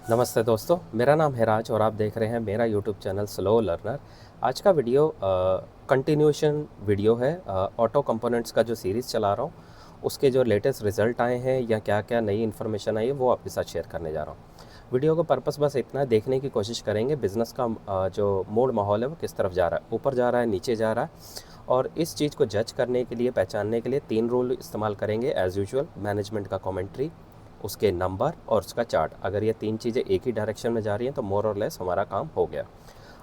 नमस्ते दोस्तों, मेरा नाम है राज और आप देख रहे हैं मेरा यूट्यूब चैनल स्लो लर्नर। आज का वीडियो कंटिन्यूएशन वीडियो है। ऑटो कंपोनेंट्स का जो सीरीज़ चला रहा हूँ उसके जो लेटेस्ट रिज़ल्ट आए हैं या क्या क्या नई इन्फॉर्मेशन आई है वो आपके साथ शेयर करने जा रहा हूँ। वीडियो का पर्पस बस इतना है, देखने की कोशिश करेंगे बिज़नेस का जो मूड माहौल है वो किस तरफ जा रहा है, ऊपर जा रहा है, नीचे जा रहा है। और इस चीज़ को जज करने के लिए, पहचानने के लिए 3 रूल इस्तेमाल करेंगे एज़ यूजुअल। मैनेजमेंट का कमेंट्री, उसके नंबर और उसका चार्ट। अगर ये 3 चीज़ें एक ही डायरेक्शन में जा रही हैं तो मोर और लेस हमारा काम हो गया।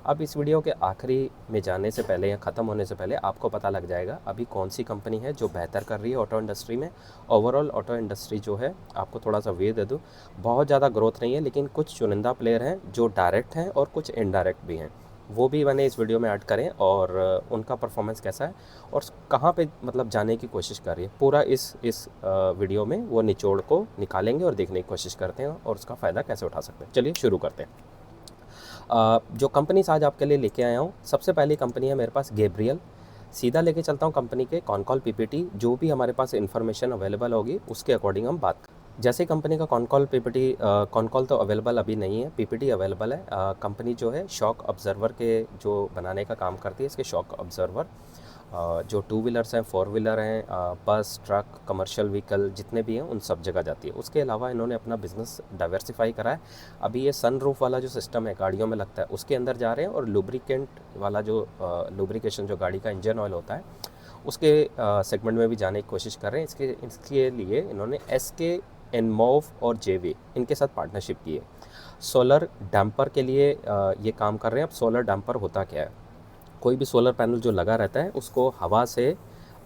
अब इस वीडियो के आखिरी में जाने से पहले या ख़त्म होने से पहले आपको पता लग जाएगा अभी कौन सी कंपनी है जो बेहतर कर रही है ऑटो इंडस्ट्री में। ओवरऑल ऑटो इंडस्ट्री जो है, आपको थोड़ा सा व्यू दे दूँ, बहुत ज़्यादा ग्रोथ नहीं है, लेकिन कुछ चुनिंदा प्लेयर हैं जो डायरेक्ट हैं और कुछ इनडायरेक्ट भी हैं। वो भी मैंने इस वीडियो में ऐड करें और उनका परफॉर्मेंस कैसा है और कहाँ पे मतलब जाने की कोशिश कर रही है, पूरा इस वीडियो में वो निचोड़ को निकालेंगे और देखने की कोशिश करते हैं और उसका फ़ायदा कैसे उठा सकते हैं। चलिए शुरू करते हैं। जो कंपनीज आज आपके लिए लेके आया हूँ, सबसे पहली कंपनी है मेरे पास गैब्रियल। सीधा लेके चलता हूँ कंपनी के कॉन कॉल पीपीटी, जो भी हमारे पास इन्फॉर्मेशन अवेलेबल होगी उसके अकॉर्डिंग हम बात करें। जैसे कंपनी का con call PPT, con call तो अवेलेबल अभी नहीं है, पीपीटी अवेलेबल है। कंपनी जो है शॉक ऑब्जर्वर के जो बनाने का काम करती है, इसके शॉक ऑब्जर्वर जो टू व्हीलर्स हैं, फोर व्हीलर हैं, बस, ट्रक, कमर्शियल व्हीकल जितने भी हैं उन सब जगह जाती है। उसके अलावा इन्होंने अपना बिज़नेस डाइवर्सिफाई करा है। अभी ये सनरूफ वाला जो सिस्टम है गाड़ियों में लगता है उसके अंदर जा रहे हैं, और लुब्रिकेंट वाला जो लुब्रिकेशन जो गाड़ी का इंजन ऑयल होता है उसके सेगमेंट में भी जाने की कोशिश कर रहे हैं। इसके लिए इन्होंने SK, एनमोव और JV इनके साथ पार्टनरशिप की है। सोलर डैम्पर के लिए ये काम कर रहे हैं। अब सोलर डैम्पर होता क्या है, कोई भी सोलर पैनल जो लगा रहता है उसको हवा से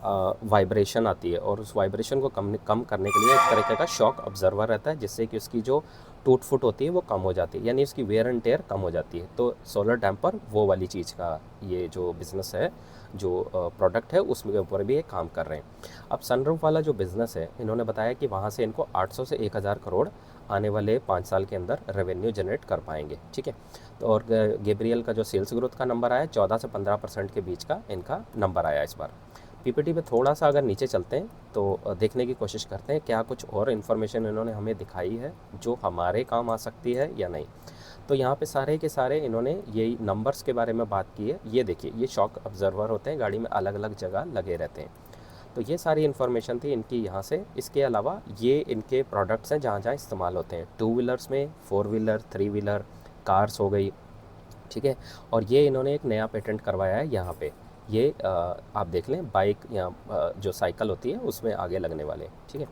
वाइब्रेशन आती है, और उस वाइब्रेशन को कम करने के लिए एक तरीके का शॉक ऑब्जर्वर रहता है, जिससे कि उसकी जो टूट फुट होती है वो कम हो जाती है, यानी उसकी वेयर एंड टेयर कम हो जाती है। तो सोलर डैम्पर वो वाली चीज़ का ये जो बिज़नेस है, जो प्रोडक्ट है उसके ऊपर भी ये काम कर रहे हैं। अब सनरूफ वाला जो बिज़नेस है, इन्होंने बताया कि वहाँ से इनको 800 से 1000 करोड़ आने वाले 5 साल के अंदर रेवेन्यू जनरेट कर पाएंगे। ठीक है। तो और गैब्रियल का जो सेल्स ग्रोथ का नंबर आया 14 से 15% के बीच का इनका नंबर आया इस बार। पीपीटी पे थोड़ा सा अगर नीचे चलते हैं तो देखने की कोशिश करते हैं क्या कुछ और इन्फॉर्मेशन इन्होंने हमें दिखाई है जो हमारे काम आ सकती है या नहीं। तो यहाँ पे सारे के सारे इन्होंने यही नंबर्स के बारे में बात की है। ये देखिए, ये शॉक ऑब्जर्वर होते हैं, गाड़ी में अलग अलग जगह लगे रहते हैं। तो ये सारी इन्फॉर्मेशन थी इनकी यहाँ से। इसके अलावा ये इनके प्रोडक्ट्स हैं जहाँ जहाँ इस्तेमाल होते हैं, टू व्हीलर्स में, four wheeler, three wheeler, cars हो गई। ठीक है। और ये इन्होंने एक नया पेटेंट करवाया है यहाँ पे। ये आप देख लें, बाइक या जो साइकिल होती है उसमें आगे लगने वाले। ठीक है।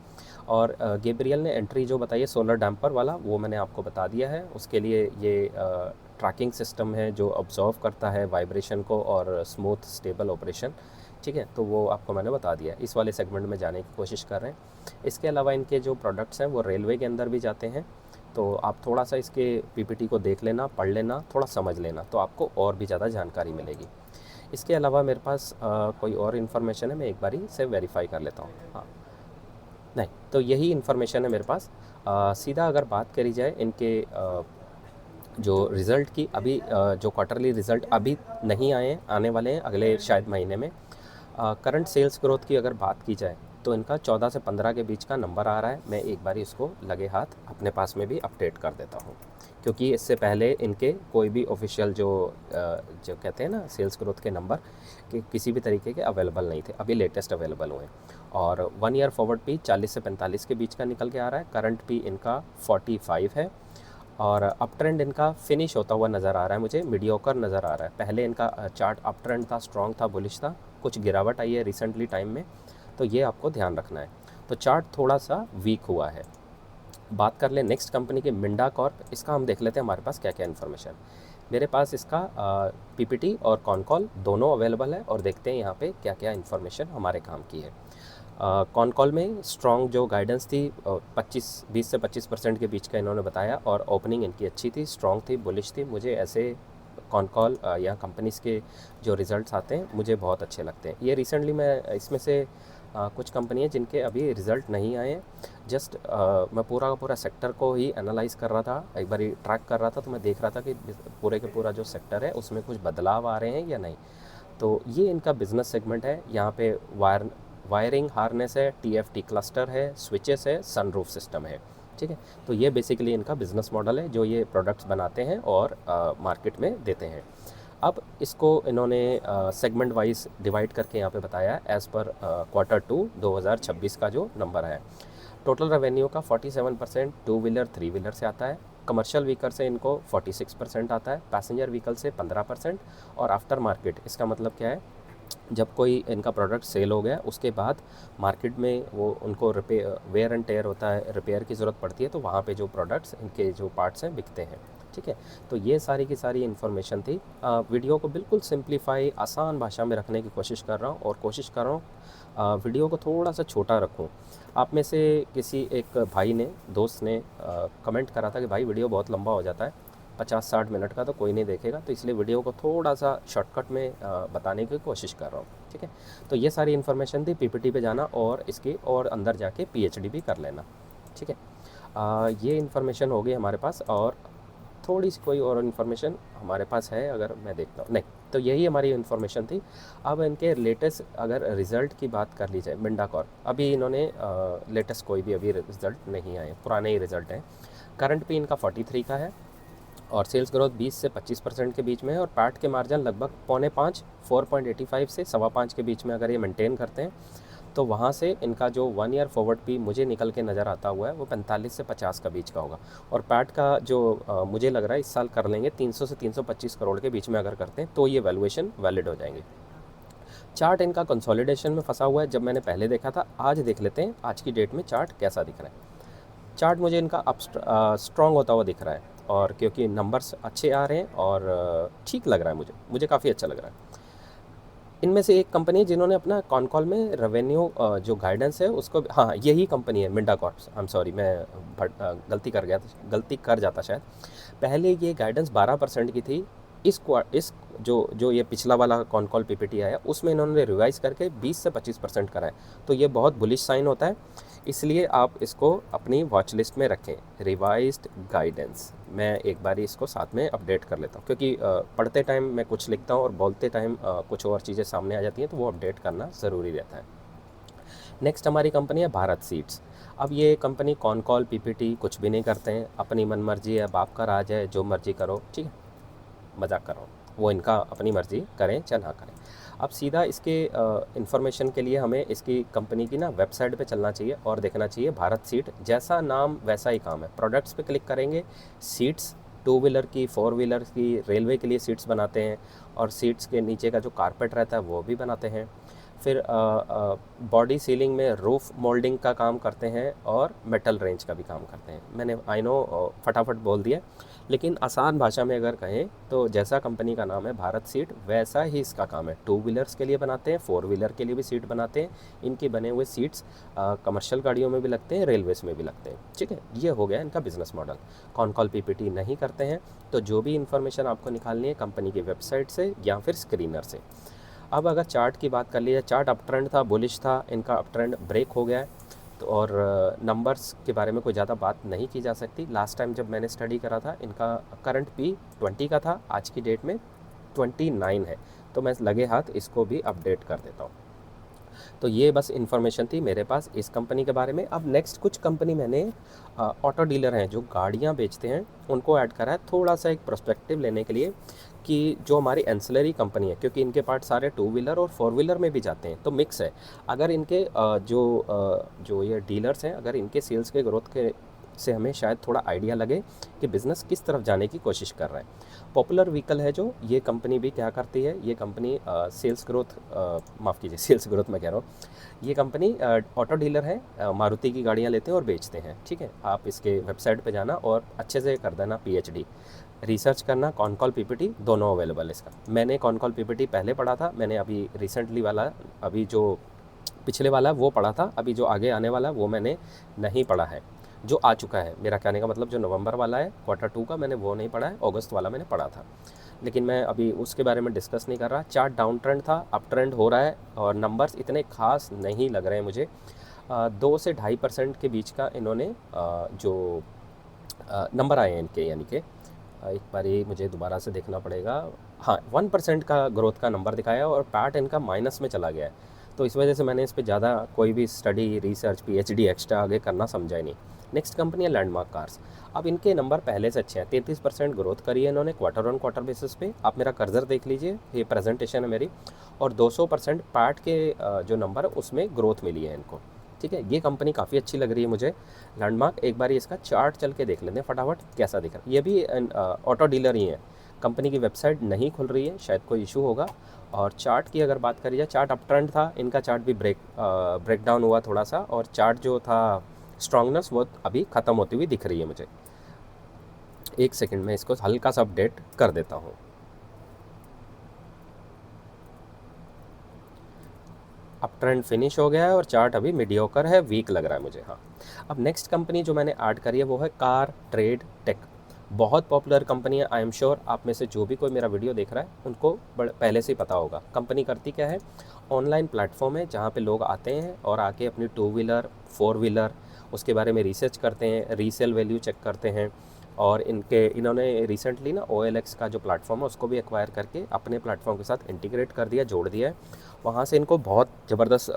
और गैब्रियल ने एंट्री जो बताई है सोलर डैम्पर वाला, वो मैंने आपको बता दिया है। उसके लिए ये ट्रैकिंग सिस्टम है जो ऑब्जर्व करता है वाइब्रेशन को और स्मूथ स्टेबल ऑपरेशन। ठीक है, तो वो आपको मैंने बता दिया। इस वाले सेगमेंट में जाने की कोशिश कर रहे हैं। इसके अलावा इनके जो प्रोडक्ट्स हैं वो रेलवे के अंदर भी जाते हैं। तो आप थोड़ा सा इसके पीपीटी को देख लेना, पढ़ लेना, थोड़ा समझ लेना, तो आपको और भी ज़्यादा जानकारी मिलेगी। इसके अलावा मेरे पास कोई और इन्फॉर्मेशन है, मैं एक बारी से वेरीफाई कर लेता हूँ। हाँ, नहीं, तो यही इन्फॉर्मेशन है मेरे पास। सीधा अगर बात करी जाए इनके जो रिज़ल्ट की, अभी जो क्वार्टरली रिज़ल्ट अभी नहीं आए हैं, आने वाले हैं अगले शायद महीने में। करंट सेल्स ग्रोथ की अगर बात की जाए तो इनका 14 से 15 के बीच का नंबर आ रहा है। मैं एक बार इसको लगे हाथ अपने पास में भी अपडेट कर देता हूँ, क्योंकि इससे पहले इनके कोई भी ऑफिशियल जो कहते हैं ना सेल्स ग्रोथ के नंबर कि किसी भी तरीके के अवेलेबल नहीं थे, अभी लेटेस्ट अवेलेबल हुए हैं। और 1 ईयर फॉरवर्ड पी 40 से 45 के बीच का निकल के आ रहा है। करंट पी इनका 45 है। और अप ट्रेंड इनका फिनिश होता हुआ नज़र आ रहा है, मुझे मीडियोकर नज़र आ रहा है। पहले इनका चार्ट अप ट्रेंड था, स्ट्रॉन्ग था, बुलिश था, कुछ गिरावट आई है रिसेंटली टाइम में, तो ये आपको ध्यान रखना है। तो चार्ट थोड़ा सा वीक हुआ है। बात कर ले नेक्स्ट कंपनी के मिंडा कॉर्प, इसका हम देख लेते हैं हमारे पास क्या क्या इन्फॉर्मेशन। मेरे पास इसका पीपीटी और कॉन कॉल दोनों अवेलेबल है, और देखते हैं यहाँ पे क्या क्या इन्फॉर्मेशन हमारे काम की है। कॉन कॉल में स्ट्रॉन्ग जो गाइडेंस थी 20 से 25% के बीच का इन्होंने बताया, और ओपनिंग इनकी अच्छी थी, स्ट्रॉन्ग थी, बुलिश थी। मुझे ऐसे कॉन कॉल या कंपनीज़ के जो रिज़ल्ट्स आते हैं मुझे बहुत अच्छे लगते हैं। ये रिसेंटली मैं इसमें से कुछ कंपनी है जिनके अभी रिज़ल्ट नहीं आए हैं। जस्ट मैं पूरा का पूरा सेक्टर को ही एनालाइज़ कर रहा था, एक बार ट्रैक कर रहा था, तो मैं देख रहा था कि पूरे के पूरा जो सेक्टर है उसमें कुछ बदलाव आ रहे हैं या नहीं। तो ये इनका बिज़नेस सेगमेंट है। यहाँ पे वायरिंग हार्नेस है, TFT क्लस्टर है, स्विचेस है, सनरूफ सिस्टम है। ठीक है। तो ये बेसिकली इनका बिज़नेस मॉडल है, जो ये प्रोडक्ट्स बनाते हैं और मार्केट में देते हैं। अब इसको इन्होंने सेगमेंट वाइज डिवाइड करके यहाँ पे बताया है एज़ पर Q2 2026 का जो नंबर है। टोटल रेवेन्यू का 47% टू व्हीलर थ्री व्हीलर से आता है, कमर्शियल व्हीकल से इनको 46% आता है, पैसेंजर व्हीकल से 15% और आफ्टर मार्केट, इसका मतलब क्या है, जब कोई इनका प्रोडक्ट सेल हो गया उसके बाद मार्केट में वो उनको वेयर एंड टेयर होता है, रिपेयर की ज़रूरत पड़ती है, तो वहाँ पे जो प्रोडक्ट्स इनके जो पार्ट्स हैं बिकते हैं। ठीक है। तो ये सारी की सारी इन्फॉर्मेशन थी। वीडियो को बिल्कुल सिंप्लीफाई आसान भाषा में रखने की कोशिश कर रहा हूँ और कोशिश कर रहा हूँ वीडियो को थोड़ा सा छोटा रखूँ। आप में से किसी एक भाई ने, दोस्त ने कमेंट करा था कि भाई वीडियो बहुत लंबा हो जाता है, 50-60 मिनट का तो कोई नहीं देखेगा, तो इसलिए वीडियो को थोड़ा सा शॉर्टकट में बताने की कोशिश कर रहा हूँ। ठीक है। तो ये सारी इन्फॉर्मेशन थी, पीपीटी पे जाना और इसकी और अंदर जाके पीएचडी भी कर लेना। ठीक है। ये इन्फॉर्मेशन हो गई हमारे पास, और थोड़ी सी कोई और इन्फॉर्मेशन हमारे पास है अगर मैं देखता हूँ, नहीं, तो यही हमारी इन्फॉर्मेशन थी। अब इनके लेटेस्ट अगर रिज़ल्ट की बात कर ली जाए, मिंडा कॉर्प, अभी इन्होंने लेटेस्ट कोई भी अभी रिज़ल्ट नहीं आए, पुराने ही रिज़ल्ट हैं। करंट पे इनका 43 का है और सेल्स ग्रोथ 20 से 25% के बीच में है, और पैट के मार्जिन लगभग 4.5 4.85 से 5.25 के बीच में अगर ये मेंटेन करते हैं, तो वहाँ से इनका जो 1 ईयर फॉरवर्ड भी मुझे निकल के नज़र आता हुआ है वो 45 से 50 का बीच का होगा। और पैट का जो मुझे लग रहा है इस साल कर लेंगे 300 से 325 करोड़ के बीच में अगर करते हैं, तो ये वैल्यूएशन वैलिड हो जाएंगे। चार्ट इनका कंसोलिडेशन में फंसा हुआ है, जब मैंने पहले देखा था, आज देख लेते हैं आज की डेट में चार्ट कैसा दिख रहा है। चार्ट मुझे इनका अप स्ट्रॉन्ग होता हुआ दिख रहा है, और क्योंकि नंबर्स अच्छे आ रहे हैं और ठीक लग रहा है, मुझे काफ़ी अच्छा लग रहा है। इनमें से एक कंपनी है जिन्होंने अपना कॉन कॉल में रेवेन्यू जो गाइडेंस है उसको, हाँ यही कंपनी है Minda corps, I am sorry, मैं गलती कर जाता शायद। पहले ये गाइडेंस 12% की थी, इस जो ये पिछला वाला कॉन कॉल पीपीटी आया उसमें इन्होंने रिवाइज करके 20 से 25% करा है, तो ये बहुत बुलिश साइन होता है, इसलिए आप इसको अपनी वॉच लिस्ट में रखें। रिवाइज्ड गाइडेंस, मैं एक बारी इसको साथ में अपडेट कर लेता हूँ, क्योंकि पढ़ते टाइम मैं कुछ लिखता हूँ और बोलते टाइम कुछ और चीज़ें सामने आ जाती हैं, तो वो अपडेट करना ज़रूरी रहता है। नेक्स्ट हमारी कंपनी है भारत सीड्स। अब ये कंपनी कॉन कॉल पीपीटी कुछ भी नहीं करते हैं, अपनी मनमर्जी है, बाप का राज है, जो मर्जी करो। ठीक है, मजाक कर रहा हूँ, वो इनका अपनी मर्ज़ी करें चाहे ना करें। अब सीधा इसके इन्फॉर्मेशन के लिए हमें इसकी कंपनी की ना वेबसाइट पे चलना चाहिए और देखना चाहिए भारत सीट, जैसा नाम वैसा ही काम है। प्रोडक्ट्स पे क्लिक करेंगे, सीट्स टू व्हीलर की, फोर व्हीलर की, रेलवे के लिए सीट्स बनाते हैं, और सीट्स के नीचे का जो कारपेट रहता है वो भी बनाते हैं। फिर बॉडी सीलिंग में रूफ मोल्डिंग का काम करते हैं और मेटल रेंज का भी काम करते हैं। मैंने आई नो फटाफट बोल दिया, लेकिन आसान भाषा में अगर कहें तो जैसा कंपनी का नाम है भारत सीट, वैसा ही इसका काम है। टू व्हीलर्स के लिए बनाते हैं, फोर व्हीलर के लिए भी सीट बनाते हैं। इनके बने हुए सीट्स कमर्शियल गाड़ियों में भी लगते हैं, रेलवेज़ में भी लगते हैं। ठीक है, ये हो गया इनका business model. Con call PPT नहीं करते हैं, तो जो भी इन्फॉर्मेशन आपको निकालनी है कंपनी की वेबसाइट से या फिर स्क्रीनर से। अब अगर चार्ट की बात कर ली जाए, चार्ट अप ट्रेंड था, बुलिश था, इनका अप ट्रेंड ब्रेक हो गया है, तो और नंबर्स के बारे में कोई ज़्यादा बात नहीं की जा सकती। लास्ट टाइम जब मैंने स्टडी करा था, इनका करंट पी 20 का था, आज की डेट में 29 है, तो मैं लगे हाथ इसको भी अपडेट कर देता हूँ। तो ये बस इन्फॉर्मेशन थी मेरे पास इस कंपनी के बारे में। अब नेक्स्ट कुछ कंपनी मैंने ऑटो डीलर हैं जो गाड़ियाँ बेचते हैं, उनको ऐड करा है थोड़ा सा एक पर्सपेक्टिव लेने के लिए, कि जो हमारी एंसिलरी कंपनी है, क्योंकि इनके पार्ट सारे टू व्हीलर और फोर व्हीलर में भी जाते हैं, तो मिक्स है। अगर इनके जो ये डीलर्स हैं, अगर इनके सेल्स के ग्रोथ के से हमें शायद थोड़ा आइडिया लगे कि बिज़नेस किस तरफ जाने की कोशिश कर रहा है। पॉपुलर व्हीकल है जो ये कंपनी भी क्या करती है, ये कंपनी सेल्स ग्रोथ, माफ़ कीजिए सेल्स ग्रोथ मैं कह रहा हूँ, ये कंपनी ऑटो डीलर है, मारुति की गाड़ियाँ लेते हैं और बेचते हैं। ठीक है, आप इसके वेबसाइट पे जाना और अच्छे से कर देना पीएचडी, रिसर्च करना, कॉन कॉल पीपीटी दोनों अवेलेबल है इसका। मैंने कॉन कॉल पीपीटी पहले पढ़ा था, मैंने अभी रिसेंटली वाला, अभी जो पिछले वाला वो पढ़ा था, अभी जो आगे आने वाला वो मैंने नहीं पढ़ा है, जो आ चुका है। मेरा कहने का मतलब जो नवंबर वाला है Q2 का, मैंने वो नहीं पढ़ा है, अगस्त वाला मैंने पढ़ा था, लेकिन मैं अभी उसके बारे में डिस्कस नहीं कर रहा। चार्ट डाउन ट्रेंड था, अप ट्रेंड हो रहा है, और नंबर्स इतने खास नहीं लग रहे हैं मुझे। 2 से 2.5% के बीच का इन्होंने जो नंबर आए हैं इनके, यानी कि एक बार ये मुझे दोबारा से देखना पड़ेगा, हाँ 1% का ग्रोथ का नंबर दिखाया, और पैट इनका माइनस में चला गया है। तो इस वजह से मैंने इस पर ज़्यादा कोई भी स्टडी, रिसर्च, पीएचडी एक्स्ट्रा आगे करना समझा ही नहीं। नेक्स्ट कंपनी है लैंडमार्क कार्स। अब इनके नंबर पहले से अच्छे हैं, 33% ग्रोथ करी है इन्होंने क्वार्टर ऑन क्वार्टर बेसिस पे। आप मेरा कर्सर देख लीजिए, ये प्रेजेंटेशन है मेरी, और 200% पैट के जो नंबर है उसमें ग्रोथ मिली है इनको। ठीक है, ये कंपनी काफ़ी अच्छी लग रही है मुझे लैंडमार्क। एक बार इसका चार्ट चल के देख लेते हैं फटाफट कैसा दिख रहा है। ये भी ऑटो डीलर ही है, कंपनी की वेबसाइट नहीं खुल रही है, शायद कोई इशू होगा। और चार्ट की अगर बात करी जाए, चार्ट अप ट्रेंड था, इनका चार्ट भी ब्रेक डाउन हुआ थोड़ा सा, और चार्ट जो था स्ट्रांगनेस वो अभी ख़त्म होती हुई दिख रही है मुझे। एक सेकंड में इसको हल्का सा अपडेट कर देता हूँ। अप ट्रेंड फिनिश हो गया है और चार्ट अभी मीडियोकर है, वीक लग रहा है मुझे। हाँ, अब नेक्स्ट कंपनी जो मैंने ऐड करी है वो है कार ट्रेड टेक। बहुत पॉपुलर कंपनी है, आई एम श्योर आप में से जो भी कोई मेरा वीडियो देख रहा है उनको पहले से ही पता होगा। कंपनी करती क्या है, ऑनलाइन प्लेटफॉर्म है जहाँ पे लोग आते हैं और आके अपनी 2 व्हीलर 4 व्हीलर उसके बारे में रिसर्च करते हैं, रीसेल वैल्यू चेक करते हैं। और इन्होंने रिसेंटली ना OLX का जो प्लेटफॉर्म है उसको भी एक्वायर करके अपने प्लेटफॉर्म के साथ इंटीग्रेट कर दिया, जोड़ दिया है। वहाँ से इनको बहुत ज़बरदस्त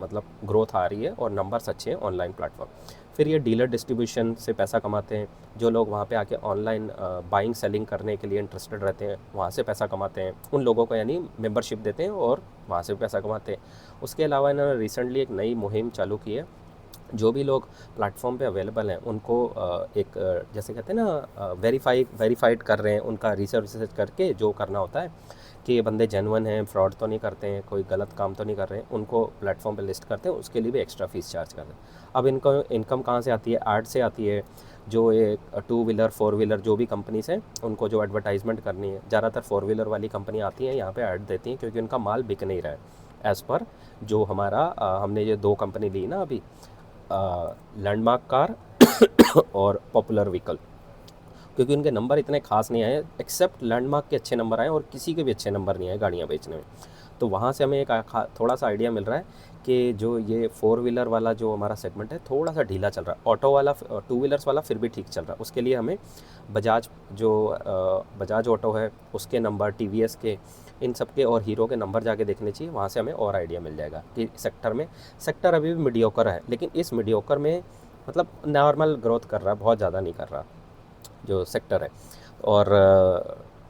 मतलब ग्रोथ आ रही है और नंबर्स अच्छे हैं ऑनलाइन प्लेटफॉर्म। फिर ये डीलर डिस्ट्रीब्यूशन से पैसा कमाते हैं, जो लोग वहाँ पे आके ऑनलाइन बाइंग सेलिंग करने के लिए इंटरेस्टेड रहते हैं वहाँ से पैसा कमाते हैं, उन लोगों को यानी मेंबरशिप देते हैं और वहाँ से पैसा कमाते हैं। उसके अलावा इन्होंने रिसेंटली एक नई मुहिम चालू की है, जो भी लोग प्लेटफॉर्म पे अवेलेबल हैं उनको एक जैसे कहते हैं ना वेरीफाइड कर रहे हैं, उनका रिसर्च करके जो करना होता है कि ये बंदे जेन्युइन हैं, फ्रॉड तो नहीं करते हैं, कोई गलत काम तो नहीं कर रहे हैं, उनको प्लेटफॉर्म पे लिस्ट करते हैं, उसके लिए भी एक्स्ट्रा फीस चार्ज करते हैं। अब इनको इनकम कहाँ से आती है, ऐड से आती है। जो ये 2 व्हीलर 4 व्हीलर जो भी कंपनीज हैं उनको जो एडवर्टाइजमेंट करनी है, ज़्यादातर 4 व्हीलर वाली कंपनी आती हैं यहाँ पे ऐड देती हैं, क्योंकि उनका माल बिक नहीं रहा है एज़ पर जो हमारा हमने ये 2 कंपनी ली ना अभी, लैंडमार्क कार और पॉपुलर व्हीकल, क्योंकि उनके नंबर इतने खास नहीं आए, एक्सेप्ट लैंडमार्क के अच्छे नंबर आए और किसी के भी अच्छे नंबर नहीं आए गाड़ियाँ बेचने में। तो वहाँ से हमें एक थोड़ा सा आइडिया मिल रहा है कि जो ये 4 व्हीलर वाला जो हमारा सेगमेंट है थोड़ा सा ढीला चल रहा है। ऑटो वाला 2 व्हीलर्स वाला फिर भी ठीक चल रहा है। उसके लिए हमें बजाज जो बजाज ऑटो है उसके नंबर, TVS के, इन सब के और हीरो के नंबर जाके देखने चाहिए, वहाँ से हमें और आइडिया मिल जाएगा कि सेक्टर अभी भी मीडियोकर है, लेकिन इस मीडियोकर में मतलब नॉर्मल ग्रोथ कर रहा है, बहुत ज़्यादा नहीं कर रहा जो सेक्टर है। और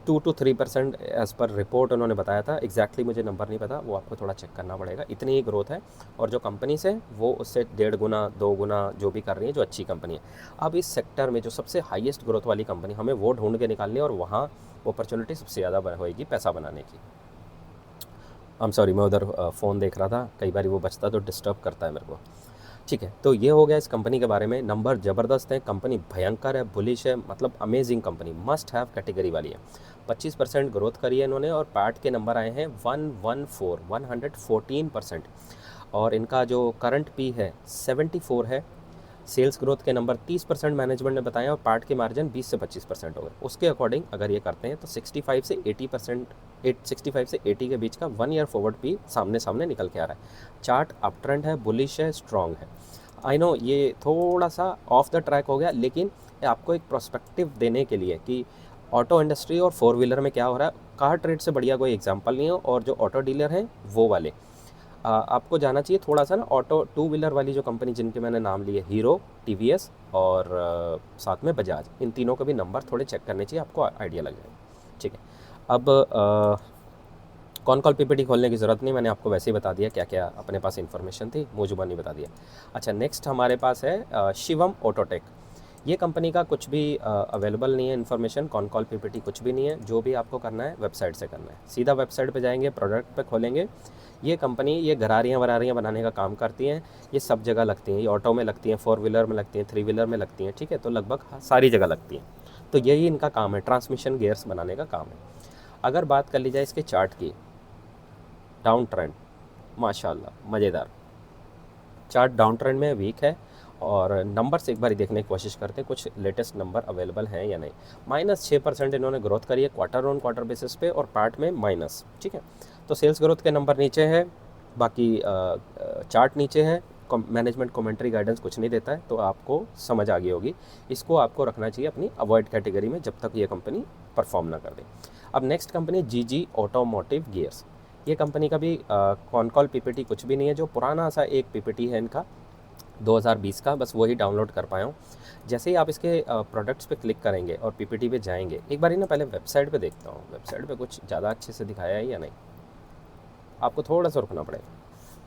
2 to 3% एज़ पर रिपोर्ट उन्होंने बताया था, एग्जैक्टली मुझे नंबर नहीं पता, वो आपको थोड़ा चेक करना पड़ेगा। इतनी ही ग्रोथ है और जो कंपनीज है वो उससे 1.5 गुना 2 गुना जो भी कर रही है, जो अच्छी कंपनी है। अब इस सेक्टर में जो सबसे हाईएस्ट ग्रोथ वाली कंपनी हमें वो ढूंढ के निकालनी है और वहाँ अपॉर्चुनिटी सबसे ज़्यादा होएगी पैसा बनाने की। आई एम सॉरी, मैं उधर फ़ोन देख रहा था, कई बार वो बचता तो डिस्टर्ब करता है मेरे को। ठीक है, तो ये हो गया इस कंपनी के बारे में। नंबर ज़बरदस्त है, कंपनी भयंकर है, बुलिश है, मतलब amazing company, must have category वाली है। 25% ग्रोथ करी है इन्होंने और पैट के नंबर आए हैं 114% और इनका जो करंट पी है 74 है। सेल्स ग्रोथ के नंबर 30% मैनेजमेंट ने बताया और पार्ट के मार्जिन 20 से 25% हो गए। उसके अकॉर्डिंग अगर ये करते हैं तो 65 से 80 के बीच का 1 ईयर फॉरवर्ड भी सामने सामने निकल के आ रहा है। चार्ट अप ट्रेंड है, बुलिश है, स्ट्रॉन्ग है। आई नो ये थोड़ा सा ऑफ द ट्रैक हो गया, लेकिन आपको एक प्रोस्पेक्टिव देने के लिए कि ऑटो इंडस्ट्री और 4 व्हीलर में क्या हो रहा है। कार ट्रेड से बढ़िया कोई एग्जाम्पल नहीं है, और जो ऑटो डीलर हैं वो वाले आपको जाना चाहिए थोड़ा सा ना। ऑटो 2 व्हीलर वाली जो कंपनी जिनके मैंने नाम लिए, हीरो, TVS और साथ में बजाज, इन तीनों के भी नंबर थोड़े चेक करने चाहिए, आपको आइडिया लग जाएगा। ठीक है, अब कौन कॉल PPT खोलने की ज़रूरत नहीं, मैंने आपको वैसे ही बता दिया क्या क्या अपने पास इन्फॉर्मेशन थी, मुँह जुबानी बता दिया। अच्छा, नेक्स्ट हमारे पास है शिवम ऑटोटेक। ये कंपनी का कुछ भी अवेलेबल नहीं है इन्फॉर्मेशन, कॉन कॉल PPT कुछ भी नहीं है। जो भी आपको करना है वेबसाइट से करना है, सीधा वेबसाइट पे जाएंगे, प्रोडक्ट पे खोलेंगे। ये कंपनी ये गरारियाँ वरारियाँ बनाने का काम करती हैं, ये सब जगह लगती हैं, ये ऑटो में लगती हैं, 4 व्हीलर में लगती हैं, 3 व्हीलर में लगती हैं, ठीक है, तो लगभग सारी जगह लगती हैं। तो यही इनका काम है, ट्रांसमिशन गियर्स बनाने का काम है। अगर बात कर ली जाए इसके चार्ट की, डाउन ट्रेंड माशाल्लाह मज़ेदार, चार्ट डाउन ट्रेंड में वीक है और नंबर्स एक बार ही देखने की कोशिश करते हैं कुछ लेटेस्ट नंबर अवेलेबल हैं या नहीं। -6% इन्होंने ग्रोथ करी है क्वार्टर ऑन क्वार्टर बेसिस पे और पार्ट में माइनस। ठीक है, तो सेल्स ग्रोथ के नंबर नीचे है, बाकी चार्ट नीचे है, मैनेजमेंट कमेंट्री गाइडेंस कुछ नहीं देता है, तो आपको समझ आ गई होगी। इसको आपको रखना चाहिए अपनी अवॉइड कैटेगरी में जब तक ये कंपनी परफॉर्म ना कर दे। अब next company GG automotive gears. ये कंपनी का भी कॉन कॉल PPT कुछ भी नहीं है, जो पुराना सा एक PPT है इनका, 2020 का, बस वही डाउनलोड कर पाया हूँ। जैसे ही आप इसके प्रोडक्ट्स पे क्लिक करेंगे और पीपीटी पे जाएंगे, एक बार ना पहले वेबसाइट पे देखता हूँ, वेबसाइट पे कुछ ज़्यादा अच्छे से दिखाया है या नहीं, आपको थोड़ा सा रुकना पड़ेगा।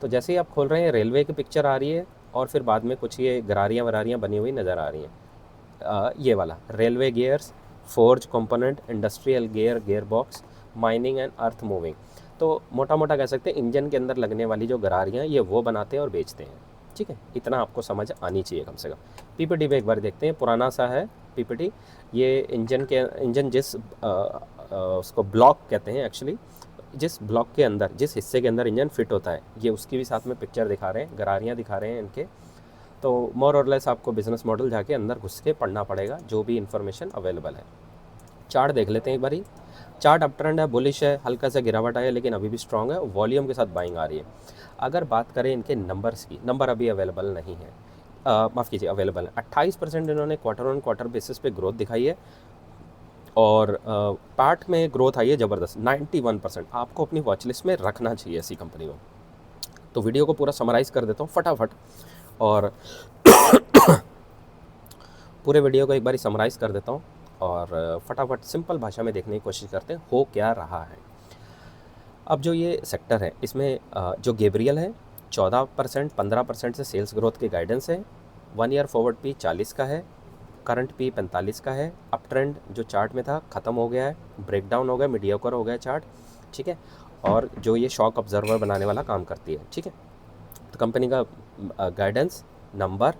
तो जैसे ही आप खोल रहे हैं, रेलवे की पिक्चर आ रही है और फिर बाद में कुछ ये गरारियाँ वरारियाँ बनी हुई नज़र आ रही हैं। ये वाला railway gears, forge component, industrial gear, gear box, mining and earth moving. तो मोटा मोटा कह सकते हैं इंजन के अंदर लगने वाली जो गरारियाँ ये वो बनाते हैं और बेचते हैं। ठीक है, इतना आपको समझ आनी चाहिए कम से कम। पीपीटी पे एक बार देखते हैं, पुराना सा है पीपीटी। ये इंजन जिस उसको ब्लॉक कहते हैं एक्चुअली, जिस ब्लॉक के अंदर, जिस हिस्से के अंदर इंजन फिट होता है, ये उसकी भी साथ में पिक्चर दिखा रहे हैं, गरारियाँ दिखा रहे हैं इनके। तो मोर और लेस आपको बिजनेस मॉडल जाके अंदर घुस के पढ़ना पड़ेगा, जो भी इन्फॉर्मेशन अवेलेबल है। चार्ट देख लेते हैं एक बारी। चार्ट अप ट्रेंड है, बुलिश है, हल्का सा गिरावट आया लेकिन अभी भी स्ट्रांग है, वॉल्यूम के साथ बाइंग आ रही है। अगर बात करें इनके नंबर्स की, नंबर अभी अवेलेबल नहीं है, माफ़ कीजिए अवेलेबल है। 28% इन्होंने क्वार्टर ऑन क्वार्टर बेसिस पे ग्रोथ दिखाई है और पार्ट में ग्रोथ आई है ज़बरदस्त 91%। आपको अपनी वॉच लिस्ट में रखना चाहिए ऐसी कंपनी को। तो वीडियो को पूरा समराइज़ कर देता हूँ फटाफट, और पूरे वीडियो को एक बार समराइज़ कर देता हूँ और फटाफट सिंपल भाषा में देखने की कोशिश करते हैं हो क्या रहा है। अब जो ये सेक्टर है, इसमें जो गैब्रियल है 14%, 15% से सेल्स ग्रोथ के गाइडेंस है। 1 ईयर फॉरवर्ड पी 40 का है, करंट पी 45 का है। अप ट्रेंड जो चार्ट में था ख़त्म हो गया है, ब्रेकडाउन हो गया, मीडियोकर हो गया चार्ट। ठीक है, और जो ये शॉक ऑब्जर्वर बनाने वाला काम करती है। ठीक है, तो कंपनी का गाइडेंस नंबर,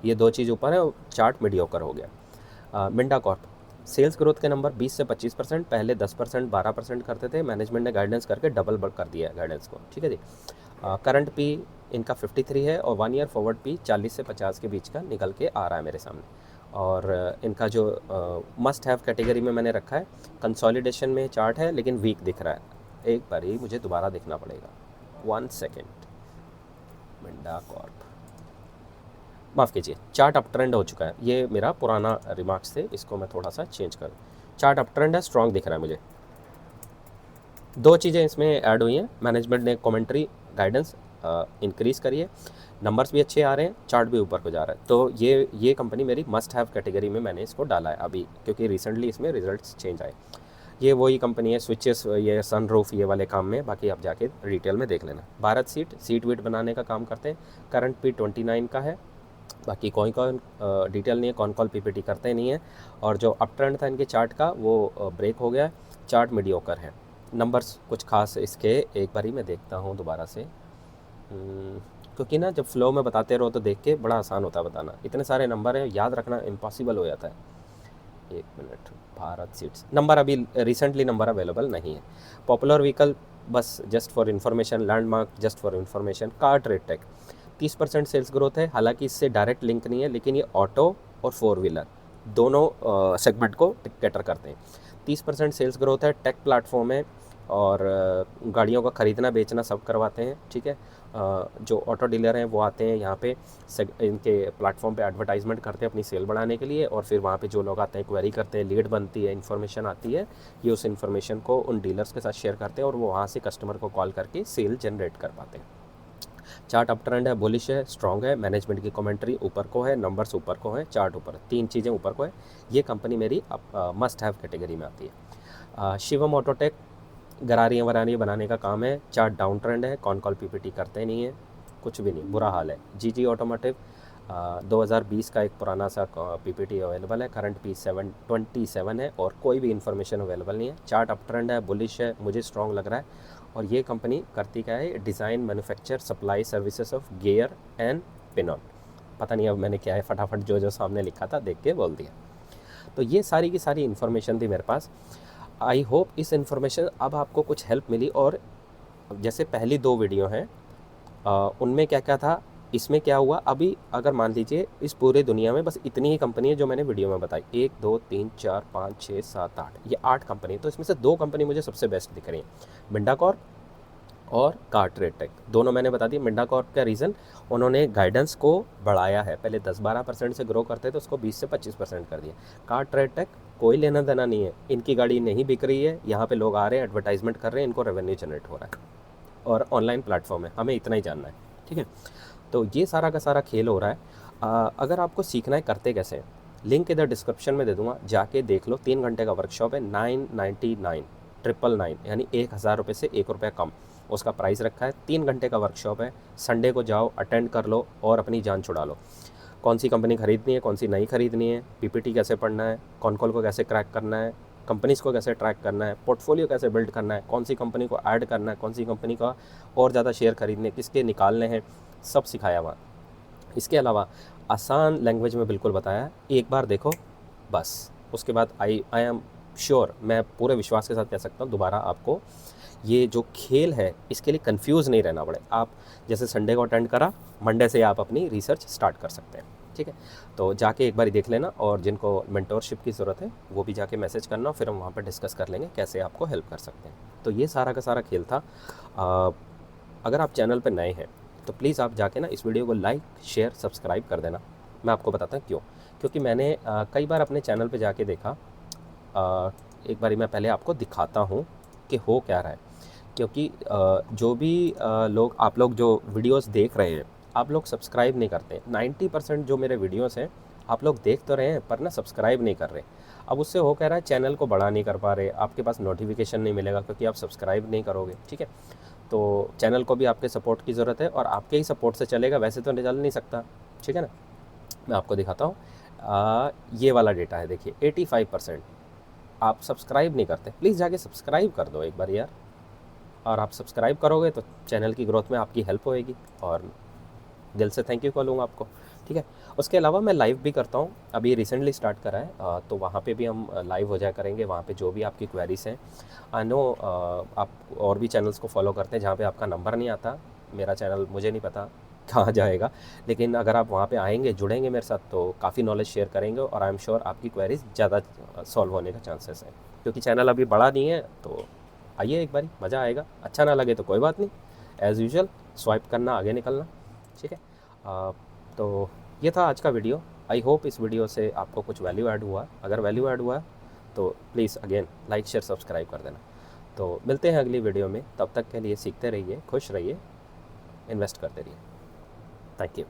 ये दो चीज़ ऊपर है और चार्ट मीडियोकर हो गया। मिंडा कॉर्प सेल्स ग्रोथ के नंबर 20 से 25%, पहले 10% 12% करते थे, मैनेजमेंट ने गाइडेंस करके डबल कर दिया है गाइडेंस को। ठीक है जी। करंट पी इनका 53 है और 1 ईयर फॉरवर्ड पी 40 से 50 के बीच का निकल के आ रहा है मेरे सामने। और इनका जो मस्ट हैव कैटेगरी में मैंने रखा है, कंसोलिडेशन में चार्ट है लेकिन वीक दिख रहा है। एक बार ही मुझे दोबारा देखना पड़ेगा, 1 सेकेंड। मिंडा कॉर्प, माफ़ कीजिए, चार्ट अप ट्रेंड हो चुका है। ये मेरा पुराना रिमार्क्स थे, इसको मैं थोड़ा सा चेंज करूँ। चार्ट अप ट्रेंड है, स्ट्रॉन्ग दिख रहा है मुझे। दो चीज़ें इसमें ऐड हुई हैं, मैनेजमेंट ने कमेंट्री गाइडेंस इंक्रीज़ करी है, नंबर्स भी अच्छे आ रहे हैं, चार्ट भी ऊपर को जा रहा है। तो ये कंपनी मेरी मस्ट हैव कैटेगरी में मैंने इसको डाला है अभी, क्योंकि रिसेंटली इसमें रिजल्ट्स चेंज आए। ये वही कंपनी है, स्विचेस, ये सनरूफ, ये वाले काम में, बाकी आप जाके डिटेल में देख लेना। भारत सीट वीट बनाने का काम करते हैं, करंट पी 29 का है, बाकी कौन डिटेल नहीं है, कौन पीपीटी करते नहीं है। और जो अप ट्रेंड था इनके चार्ट का वो ब्रेक हो गया, चार्ट मीडियोकर है। नंबर्स कुछ खास इसके, एक बार ही मैं देखता हूँ दोबारा से, क्योंकि ना जब फ्लो में बताते रहो तो देख के बड़ा आसान होता है बताना, इतने सारे नंबर हैं याद रखना इम्पॉसिबल हो जाता है। एक मिनट, भारत सीट्स नंबर अभी रिसेंटली नंबर अवेलेबल नहीं है। पॉपुलर व्हीकल बस just for information, landmark just for information. Car trade tech 30% sales growth है, हालांकि इससे डायरेक्ट लिंक नहीं है, लेकिन ये ऑटो और 4 व्हीलर दोनों सेगमेंट को कैटर करते हैं। 30% सेल्स ग्रोथ है, टेक प्लेटफॉर्म है और गाड़ियों का ख़रीदना बेचना सब करवाते हैं। ठीक है, जो ऑटो डीलर हैं वो आते हैं यहाँ पे, इनके प्लेटफॉर्म पे एडवर्टाइजमेंट करते हैं अपनी सेल बढ़ाने के लिए, और फिर वहाँ पे जो लोग आते हैं क्वेरी करते हैं, लीड बनती है, इन्फॉर्मेशन आती है, ये उस इन्फॉर्मेशन को उन डीलर्स के साथ शेयर करते हैं और वो वहाँ से कस्टमर को कॉल करके सेल जनरेट कर पाते हैं। चार्ट अप ट्रेंड है, बुलिश है, स्ट्रॉन्ग है, मैनेजमेंट की कमेंट्री ऊपर को है, नंबर्स ऊपर को है, चार्ट ऊपर, तीन चीज़ें ऊपर को है। ये कंपनी मेरी मस्ट हैव कैटेगरी में आती है। शिवम ऑटोटेक गरारियाँ वरारियाँ बनाने का काम है, चार्ट डाउन ट्रेंड है, कॉल पीपीटी करते नहीं है, कुछ भी नहीं, बुरा हाल है। जीजी ऑटोमोटिव 2020 का एक पुराना सा पीपीटी अवेलेबल है, करंट पी 27 है और कोई भी इन्फॉर्मेशन अवेलेबल नहीं है। चार्ट अप ट्रेंड है, बुलिश है, मुझे स्ट्रॉन्ग लग रहा है। और ये कंपनी करती क्या है, design, manufacture, supply services of gear and pinion. पता नहीं अब मैंने क्या है, फटाफट जो सामने लिखा था देख के बोल दिया। तो ये सारी की सारी इन्फॉर्मेशन थी मेरे पास। आई होप इस इन्फॉर्मेशन अब आपको कुछ हेल्प मिली। और जैसे पहली 2 वीडियो हैं उनमें क्या क्या था, इसमें क्या हुआ, अभी अगर मान लीजिए इस पूरे दुनिया में बस इतनी ही कंपनी है जो मैंने वीडियो में बताई, 1 2 3 4 5 6 7 8, ये 8 कंपनी। तो इसमें से 2 कंपनी मुझे सबसे बेस्ट दिख रही हैं, मिंडा कॉर्प और कार ट्रेड टेक, दोनों मैंने बता दी। मिंडा कॉर्प का रीज़न, उन्होंने गाइडेंस को बढ़ाया है, पहले 10-12% से ग्रो करते तो उसको 20 से 25% कर दिया। कार ट्रेड टेक कोई लेना देना नहीं है, इनकी गाड़ी नहीं बिक रही है, यहाँ पे लोग आ रहे हैं, एडवर्टाइजमेंट कर रहे हैं, इनको रेवेन्यू जनरेट हो रहा है और ऑनलाइन प्लेटफॉर्म है, हमें इतना ही जानना है। ठीक है, तो ये सारा का सारा खेल हो रहा है। अगर आपको सीखना है करते कैसे हैं, लिंक इधर डिस्क्रिप्शन में दे दूँगा, जाके देख लो। 3 घंटे का वर्कशॉप है, 999 999 यानी 1000 रुपये से 1 रुपया कम उसका प्राइस रखा है। 3 घंटे का वर्कशॉप है, संडे को जाओ, अटेंड कर लो और अपनी जान छुड़ा लो। कौन सी कंपनी खरीदनी है, कौन सी नहीं खरीदनी है, पीपीटी कैसे पढ़ना है, कौन को कैसे क्रैक करना है, कंपनीज़ को कैसे ट्रैक करना है, पोर्टफोलियो कैसे बिल्ड करना है, कौन सी कंपनी को ऐड करना है, कौन सी कंपनी का और ज़्यादा शेयर खरीदने, किसके निकालने हैं, सब सिखाया वहाँ। इसके अलावा आसान लैंग्वेज में बिल्कुल बताया, एक बार देखो बस। उसके बाद आई एम श्योर, मैं पूरे विश्वास के साथ कह सकता हूँ, दोबारा आपको ये जो खेल है इसके लिए कंफ्यूज नहीं रहना पड़े। आप जैसे संडे को अटेंड करा, मंडे से आप अपनी रिसर्च स्टार्ट कर सकते हैं। ठीक है, तो जाके एक बार देख लेना, और जिनको मेंटोरशिप की ज़रूरत है वो भी जाके मैसेज करना, फिर हम वहाँ पर डिस्कस कर लेंगे कैसे आपको हेल्प कर सकते हैं। तो ये सारा का सारा खेल था। अगर आप चैनल पर नए हैं तो प्लीज़ आप जाके ना इस वीडियो को लाइक, शेयर, सब्सक्राइब कर देना। मैं आपको बताता हूँ क्यों। क्योंकि मैंने कई बार अपने चैनल पे जाके देखा, एक बारी मैं पहले आपको दिखाता हूँ कि हो क्या रहा है। क्योंकि जो भी लोग, आप लोग जो वीडियोस देख रहे हैं, आप लोग सब्सक्राइब नहीं करते। 90% जो मेरे वीडियोस हैं आप लोग देख तो रहे हैं पर ना सब्सक्राइब नहीं कर रहे। अब उससे हो कह रहा है, चैनल को बड़ा नहीं कर पा रहे, आपके पास नोटिफिकेशन नहीं मिलेगा क्योंकि आप सब्सक्राइब नहीं करोगे। ठीक है, तो चैनल को भी आपके सपोर्ट की ज़रूरत है, और आपके ही सपोर्ट से चलेगा, वैसे तो चल नहीं सकता। ठीक है ना, मैं आपको दिखाता हूँ। ये वाला डेटा है, देखिए 85% आप सब्सक्राइब नहीं करते। प्लीज़ जाके सब्सक्राइब कर दो एक बार यार, और आप सब्सक्राइब करोगे तो चैनल की ग्रोथ में आपकी हेल्प होएगी, और दिल से थैंक यू करूँगा आपको। ठीक है, उसके अलावा मैं लाइव भी करता हूँ, अभी रिसेंटली स्टार्ट करा है, तो वहाँ पे भी हम लाइव हो जाया करेंगे। वहाँ पे जो भी आपकी क्वेरीज हैं, आई नो आप और भी चैनल्स को फॉलो करते हैं जहाँ पे आपका नंबर नहीं आता। मेरा चैनल मुझे नहीं पता कहाँ जाएगा, लेकिन अगर आप वहाँ पे आएंगे, जुड़ेंगे मेरे साथ, तो काफ़ी नॉलेज शेयर करेंगे, और आई एम श्योर आपकी क्वेरीज ज़्यादा सॉल्व होने का चांसेस है। क्योंकि चैनल अभी बड़ा नहीं है, तो आइए एक बारी, मज़ा आएगा। अच्छा ना लगे तो कोई बात नहीं, एज़ यूजुअल स्वाइप करना, आगे निकलना। ठीक है, तो ये था आज का वीडियो। आई होप इस वीडियो से आपको कुछ वैल्यू ऐड हुआ। अगर वैल्यू ऐड हुआ तो please again like, share, subscribe कर देना। तो मिलते हैं अगली वीडियो में, तब तक के लिए सीखते रहिए, खुश रहिए, इन्वेस्ट करते रहिए। Thank you.